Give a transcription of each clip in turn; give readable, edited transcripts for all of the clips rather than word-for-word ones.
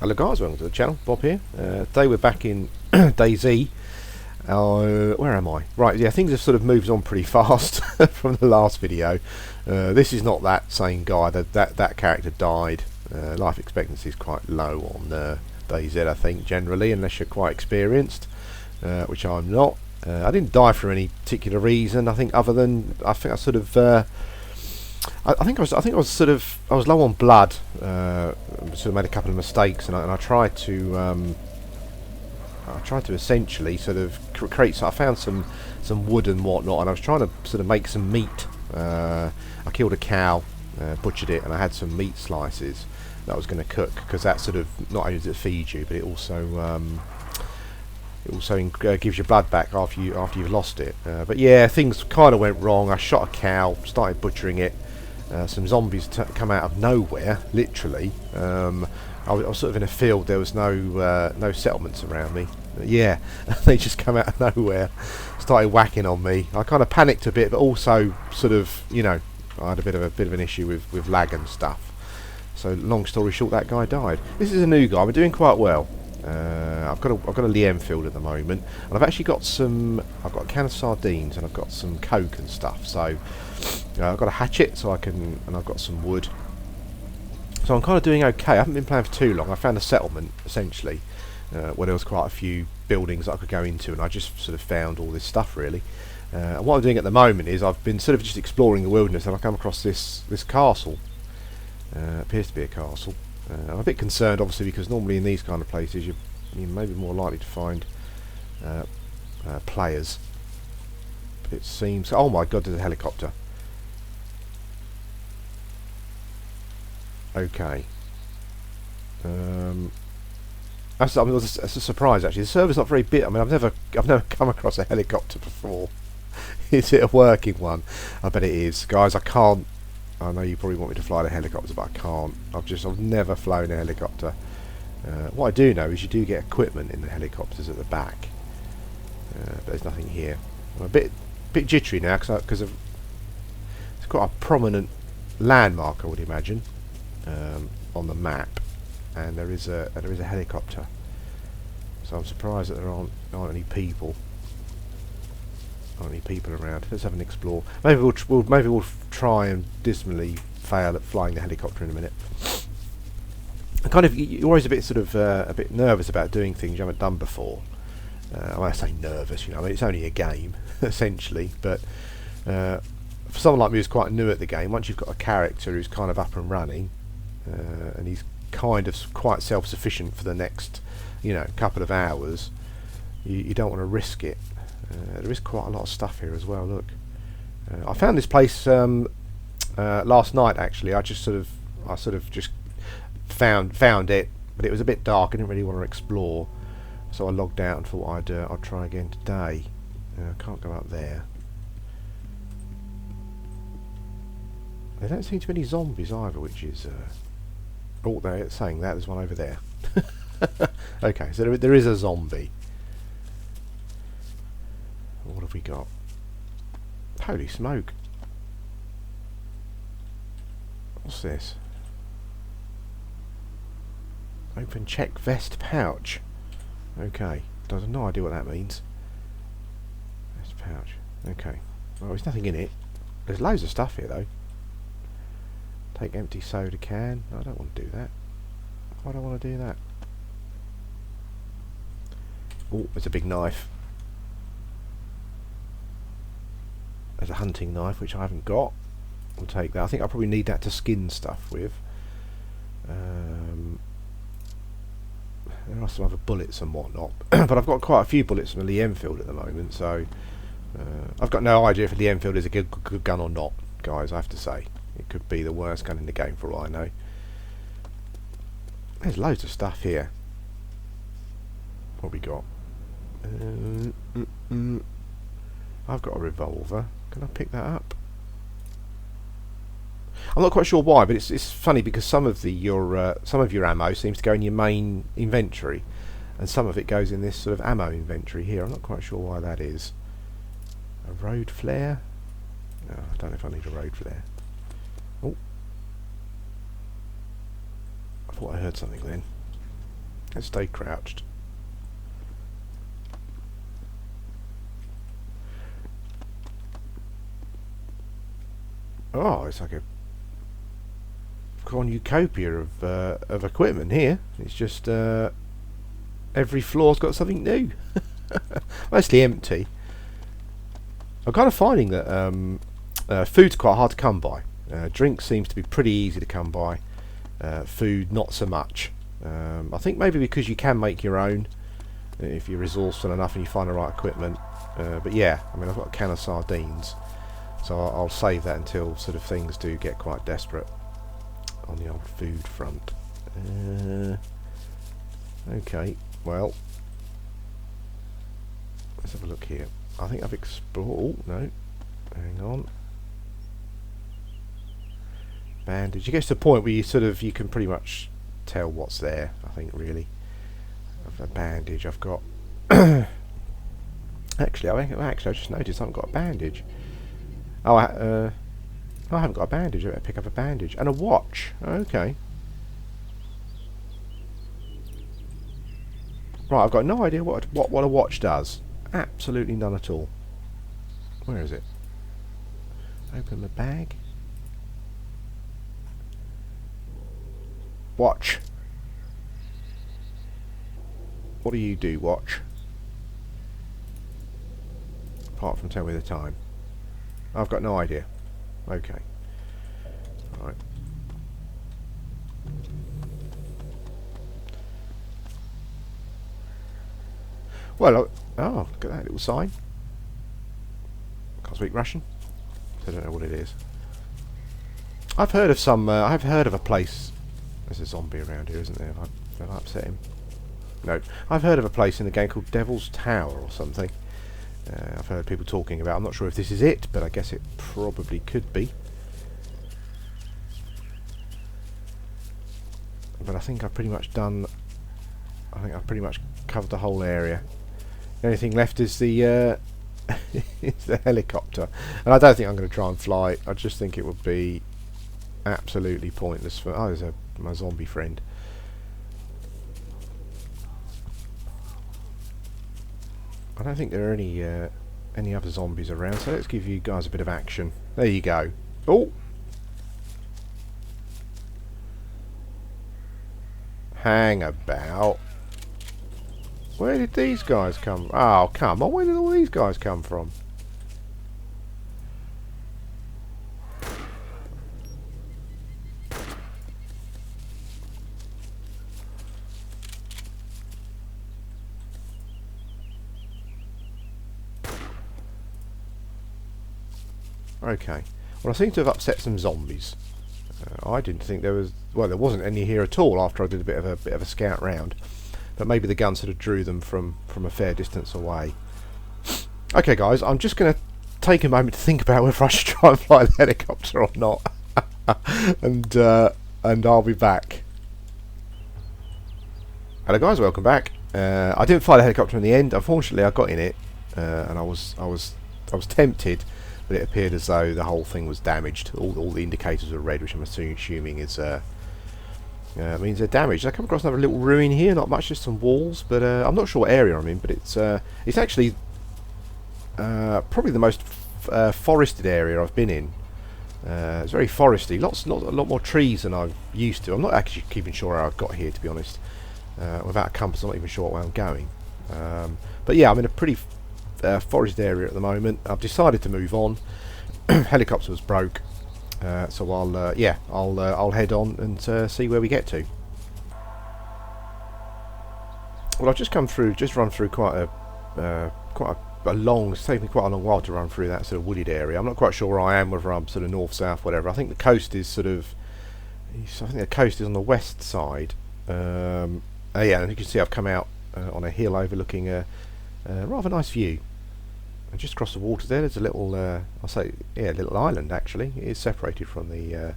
Hello guys, welcome to the channel. Bob here. Today we're back in DayZ. Where am I? Right, yeah, things have sort of moved on pretty fast from the last video. This is not that same guy. That character died. Life expectancy is quite low on DayZ, I think, generally, unless you're quite experienced, which I'm not. I didn't die for any particular reason. I think other than I sort of. I think I was low on blood. Sort of made a couple of mistakes, and I tried to essentially sort of create. So I found some wood and whatnot, and I was trying to sort of make some meat. I killed a cow, butchered it, and I had some meat slices that I was going to cook, because that sort of not only does it feed you, but it also gives your blood back after you've lost it. But yeah, things kind of went wrong. I shot a cow, started butchering it. Some zombies come out of nowhere, literally. I was sort of in a field. There was no settlements around me. Yeah, they just come out of nowhere, started whacking on me. I kind of panicked a bit, but also sort of, you know, I had a bit of an issue with lag and stuff. So long story short, that guy died. This is a new guy. We're doing quite well. I've got a Liam field at the moment, and I've actually got I've got a can of sardines, and I've got some coke and stuff. So I've got a hatchet, and I've got some wood. So I'm kind of doing okay. I haven't been playing for too long. I found a settlement essentially where there was quite a few buildings that I could go into, and I just sort of found all this stuff really. And what I'm doing at the moment is I've been sort of just exploring the wilderness, and I come across this castle. Appears to be a castle. I'm a bit concerned, obviously, because normally in these kind of places you may be more likely to find players. But it seems... Oh my god, there's a helicopter. Okay. That's a surprise, actually. The server's not very big. I mean, I've never come across a helicopter before. Is it a working one? I bet it is, guys. I know you probably want me to fly the helicopter, but I can't. I've never flown a helicopter. What I do know is you do get equipment in the helicopters at the back. But there's nothing here. I'm a bit jittery now because it's quite a prominent landmark, I would imagine, on the map, and there is a helicopter. So I'm surprised that there aren't any people. Any people around. Let's have an explore. Maybe we'll try and dismally fail at flying the helicopter in a minute. You're always a bit sort of a bit nervous about doing things you haven't done before. Well, I say nervous, you know. I mean, it's only a game essentially, but for someone like me who's quite new at the game, once you've got a character who's kind of up and running, and he's kind of quite self-sufficient for the next, couple of hours, you don't want to risk it. There is quite a lot of stuff here as well. Look, I found this place last night. Actually, I sort of just found it, but it was a bit dark. I didn't really want to explore, so I logged out and thought I'd try again today. I can't go up there. There don't seem to be any zombies either, which is oh, they're saying that there's one over there. Okay, so there is a zombie. What have we got? Holy smoke. What's this? Open check vest pouch. Okay. I have no idea what that means. Vest pouch. Okay. Well, there's nothing in it. There's loads of stuff here though. Take empty soda can. I don't want to do that. Why do I want to do that? Oh, there's a big knife. There's a hunting knife, which I haven't got. I'll take that. I think I'll probably need that to skin stuff with. There are some other bullets and whatnot. But I've got quite a few bullets from a Lee Enfield at the moment, so I've got no idea if a Lee Enfield is a good gun or not, guys, I have to say. It could be the worst gun in the game for all I know. There's loads of stuff here. What we got? I've got a revolver. Can I pick that up? I'm not quite sure why, but it's funny because some of your ammo seems to go in your main inventory, and some of it goes in this sort of ammo inventory here. I'm not quite sure why that is. A road flare? No, I don't know if I need a road flare. Oh, I thought I heard something then. Let's stay crouched. Oh, it's like a cornucopia of equipment here. It's just every floor's got something new. Mostly empty. I'm kind of finding that food's quite hard to come by. Drink seems to be pretty easy to come by. Food, not so much. I think maybe because you can make your own if you're resourceful enough and you find the right equipment. But yeah, I mean, I've got a can of sardines, so I'll save that until sort of things do get quite desperate on the old food front. Okay, well, let's have a look here. I think I've explored. Oh, no, hang on. Bandage. It gets to the point where you can pretty much tell what's there. I think really. I've a bandage. I've got. Actually, I just noticed I haven't got a bandage. Oh, I haven't got a bandage. I better pick up a bandage and a watch. Okay. Right, I've got no idea what a watch does. Absolutely none at all. Where is it? Open the bag. Watch. What do you do, watch? Apart from tell me the time. I've got no idea. Okay. Alright. Well, oh, look at that little sign. Can't speak Russian, so I don't know what it is. I've heard of some. I've heard of a place. There's a zombie around here, isn't there? Have I upset him? No. I've heard of a place in the game called Devil's Tower or something. I've heard people talking about. I'm not sure if this is it, but I guess it probably could be. But I think I've pretty much done. I think I've pretty much covered the whole area. The only thing left is the is the helicopter, and I don't think I'm going to try and fly. I just think it would be absolutely pointless for. Oh, there's my zombie friend. I don't think there are any other zombies around, so let's give you guys a bit of action. There you go. Oh, hang about. Where did these guys come from? Oh, come on. Where did all these guys come from? Okay. Well, I seem to have upset some zombies. I didn't think there was... Well, there wasn't any here at all after I did a bit of a scout round. But maybe the gun sort of drew them from a fair distance away. Okay, guys, I'm just going to take a moment to think about whether I should try and fly the helicopter or not, and I'll be back. Hello, guys, welcome back. I didn't fly the helicopter in the end. Unfortunately, I got in it, and I was tempted, but it appeared as though the whole thing was damaged. All the indicators were red, which I'm assuming is. Means they're damaged. I come across another little ruin here, not much, just some walls, but I'm not sure what area I'm in, but it's actually probably the most forested area I've been in. It's very foresty, a lot more trees than I'm used to. I'm not actually keeping sure how I've got here, to be honest. Without a compass, I'm not even sure where I'm going. But yeah, I'm in a pretty forested area at the moment. I've decided to move on. Helicopter was broke. So I'll head on and see where we get to. Well, I've just run through quite a long. It's taken me quite a long while to run through that sort of wooded area. I'm not quite sure where I am, whether I'm sort of north, south, whatever. I think the coast is I think the coast is on the west side. Yeah, and you can see I've come out on a hill overlooking a rather nice view. And just across the water there's a little, little island actually. It is separated from the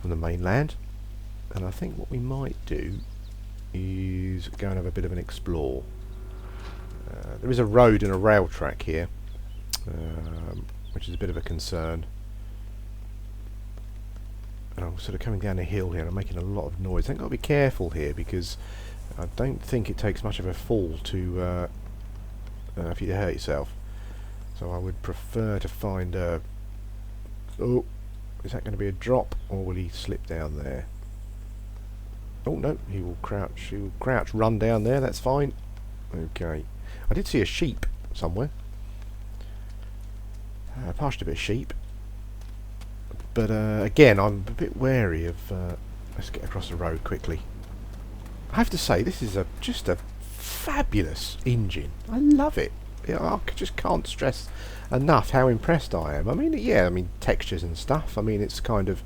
mainland. And I think what we might do is go and have a bit of an explore. There is a road and a rail track here, which is a bit of a concern. And I'm sort of coming down a hill here and I'm making a lot of noise. I think I've got to be careful here because I don't think it takes much of a fall to if you hurt yourself. So I would prefer to find a... Oh, is that going to be a drop, or will he slip down there? Oh no, he will crouch. He will crouch, run down there. That's fine. Okay. I did see a sheep somewhere. Passed a bit of sheep. But again, I'm a bit wary of... let's get across the road quickly. I have to say, this is just a fabulous engine. I love it. I just can't stress enough how impressed I am. I mean, yeah, I mean textures and stuff. I mean, it's kind of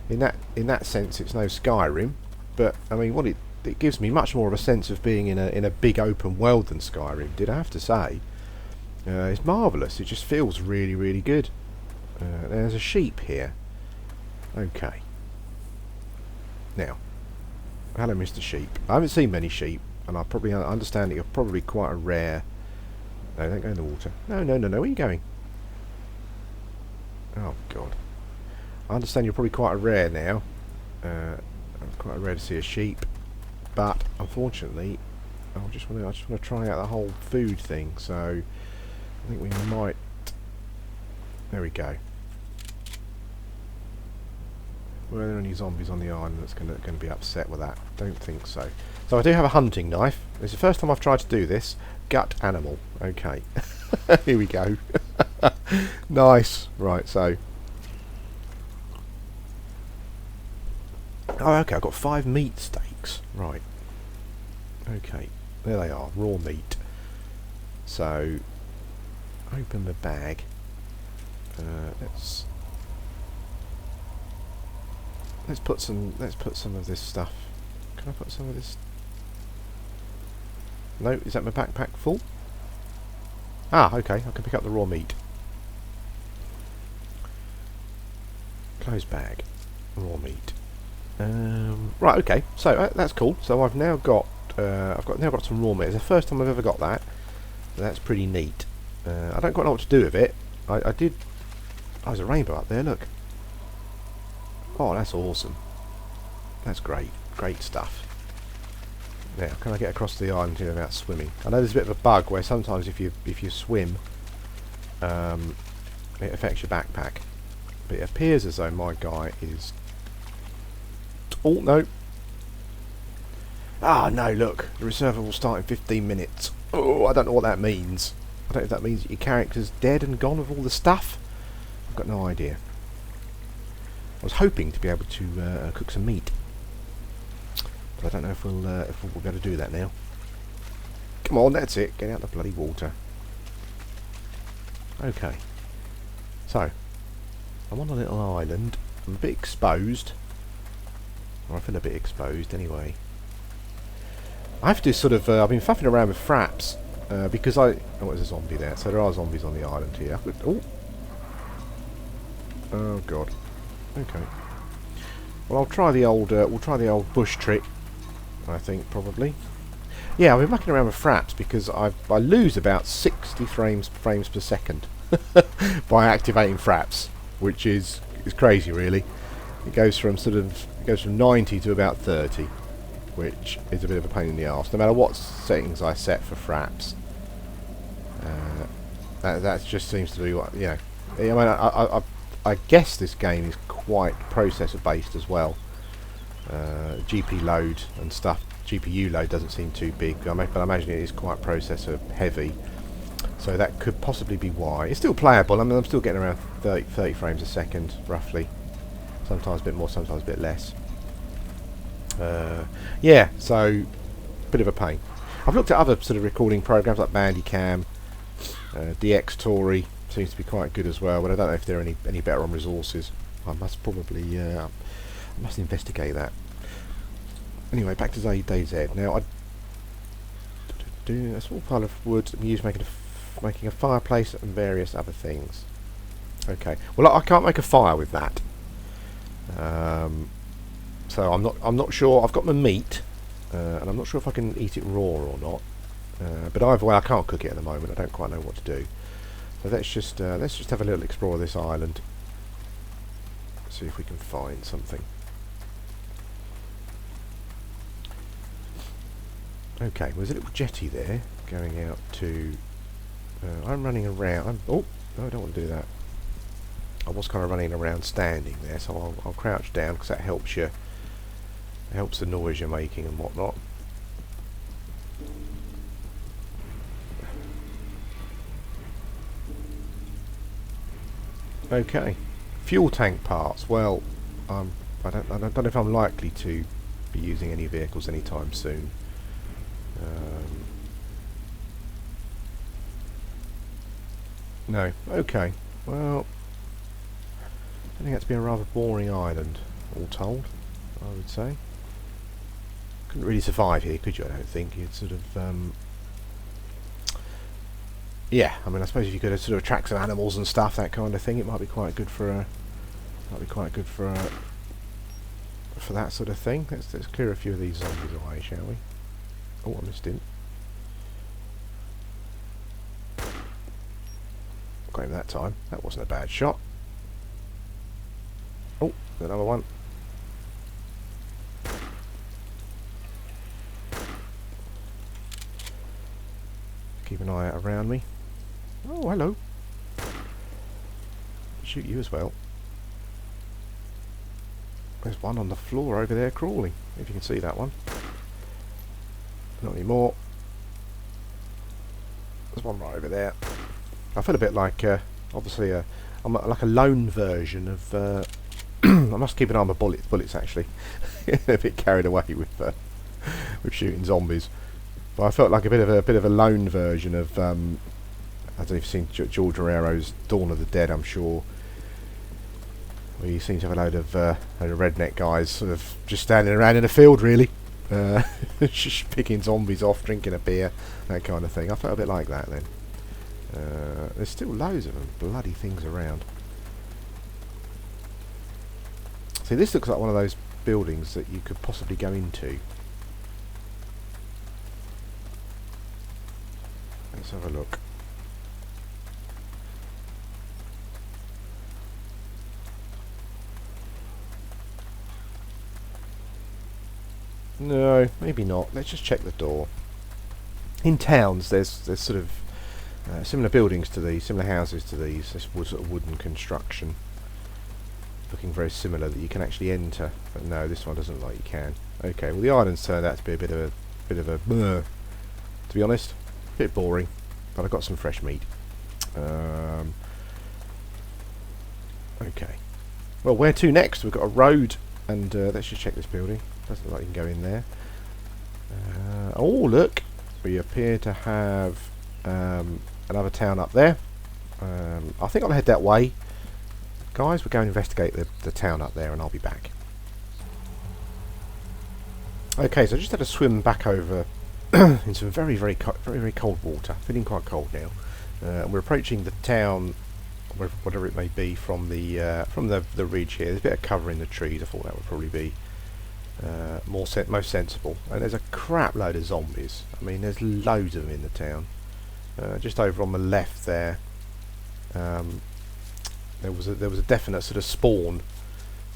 in that sense, it's no Skyrim, but I mean, what it gives me much more of a sense of being in a big open world than Skyrim did. I have to say, it's marvellous. It just feels really, really good. There's a sheep here. Okay. Now, hello, Mr. Sheep. I haven't seen many sheep, and I probably understand that you're probably quite a rare... No, don't go in the water. No, no, no, no. Where are you going? Oh, God. I understand you're probably quite a rare now. Quite rare to see a sheep. But, unfortunately, I just want to try out the whole food thing. So, I think we might... There we go. Were there any zombies on the island that's going to be upset with that? Don't think so. So I do have a hunting knife. It's the first time I've tried to do this. Gut animal. Okay. Here we go. Nice. Right, so... Oh, okay, I've got 5 meat steaks. Right. Okay. There they are. Raw meat. So... Open the bag. Let's put some of this stuff. Can I put some of this? No, is that my backpack full? Ah, okay, I can pick up the raw meat. Close bag. Raw meat. Right, okay. So that's cool. So I've now got some raw meat. It's the first time I've ever got that. So that's pretty neat. I don't quite know what to do with it. I did. Oh, there's a rainbow up there. Look. Oh, that's awesome. That's great. Great stuff. Now, can I get across the island here without swimming? I know there's a bit of a bug where sometimes if you swim, it affects your backpack. But it appears as though my guy is... Oh, no. Ah, no, look. The server will start in 15 minutes. Oh, I don't know what that means. I don't know if that means that your character's dead and gone with all the stuff. I've got no idea. I was hoping to be able to cook some meat, but I don't know if we'll be able to do that now. Come on, that's it. Get out the bloody water. Okay. So, I'm on a little island. I'm a bit exposed. Or I feel a bit exposed anyway. I have to sort of... I've been faffing around with fraps because I... Oh, there's a zombie there. So there are zombies on the island here. Oh. Oh God. Okay. Well, I'll try the old. We'll try the old bush trick. I think probably. Yeah, I've been mucking around with fraps because I lose about 60 frames per second by activating fraps, which is crazy really. It goes from 90 to about 30, which is a bit of a pain in the arse. No matter what settings I set for fraps, that just seems to be what I mean. I guess this game is quite processor based as well. GP load and stuff. GPU load doesn't seem too big, but I imagine it is quite processor heavy. So that could possibly be why. It's still playable. I mean, I'm still getting around 30 frames a second, roughly. Sometimes a bit more, sometimes a bit less. Yeah, so bit of a pain. I've looked at other sort of recording programs like Bandicam, DX Tory. Seems to be quite good as well, but I don't know if they're any better on resources. I must probably I must investigate that. Anyway, back to DayZ. Now, a small pile of wood I'm used making a fireplace and various other things. Okay. Well, I can't make a fire with that. So I'm not sure. I've got my meat, and I'm not sure if I can eat it raw or not. But either way, I can't cook it at the moment. I don't quite know what to do. So let's just have a little explore of this island. See if we can find something. Okay, well, there's a little jetty there going out to... I'm running around. Oh, no, I don't want to do that. I was kind of running around standing there, so I'll crouch down because that helps you. It helps the noise you're making and whatnot. Okay, fuel tank parts. Well, I don't know if I'm likely to be using any vehicles anytime soon. No. Okay. Well, I think that's been a rather boring island, all told. I would say. Couldn't really survive here, could you? I don't think. You'd sort of. Yeah, I mean, I suppose if you could sort of attract some animals and stuff, that kind of thing, it might be quite good for a. Might be quite good for a. For that sort of thing. Let's clear a few of these zombies away, shall we? Oh, I missed him. Got him that time. That wasn't a bad shot. Oh, another one. Keep an eye out around me. Oh, hello. Shoot you as well. There's one on the floor over there crawling, if you can see that one. Not anymore. There's one right over there. I feel a bit like, obviously, I'm like a lone version of. I must keep an eye on my bullets actually. A bit carried away with shooting zombies. But I felt like a bit of a lone version of. I don't know if you've seen George Romero's Dawn of the Dead. I'm sure. Where you seem to have a load of redneck guys sort of just standing around in a field, really, just picking zombies off, drinking a beer, that kind of thing. I felt a bit like that then. There's still loads of them, bloody things around. See, this looks like one of those buildings that you could possibly go into. Let's have a look. No, maybe not. Let's just check the door. In towns, there's sort of similar buildings to these, similar houses to these. This sort of wooden construction, looking very similar, that you can actually enter. But no, this one doesn't look like you can. Okay, well the island's turned out to be a bit of a to be honest, a bit boring. But I got some fresh meat. Okay. Well, where to next? We've got a road, and let's just check this building. Doesn't look like you can go in there. Oh, look! We appear to have another town up there. I think I'll head that way. Guys, we're going to investigate the town up there, and I'll be back. Okay, so I just had to swim back over in some very cold water. Feeling quite cold now. And we're approaching the town, whatever it may be, from the ridge here. There's a bit of cover in the trees. I thought that would probably be most sensible. And there's a crap load of zombies. I mean, there's loads of them in the town. Just over on the left there, there was a definite sort of spawn.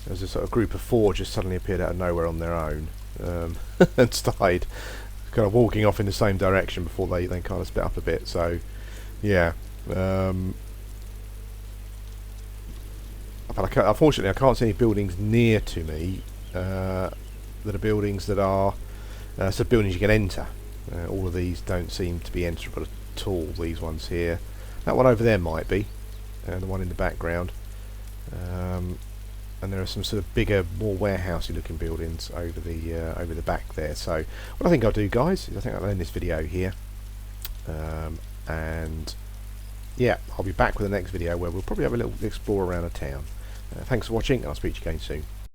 There was a sort of group of 4 just suddenly appeared out of nowhere on their own, and started kind of walking off in the same direction before they kind of split up a bit. So, yeah. But unfortunately, I can't see any buildings near to me that are buildings that are buildings you can enter. All of these don't seem to be enterable at all. These ones here, that one over there might be, and the one in the background. And there are some sort of bigger, more warehousey looking buildings over the back there. So what I think I'll do, guys, is I think I'll end this video here, and yeah, I'll be back with the next video where we'll probably have a little explore around a town. Thanks for watching, and I'll speak to you again soon.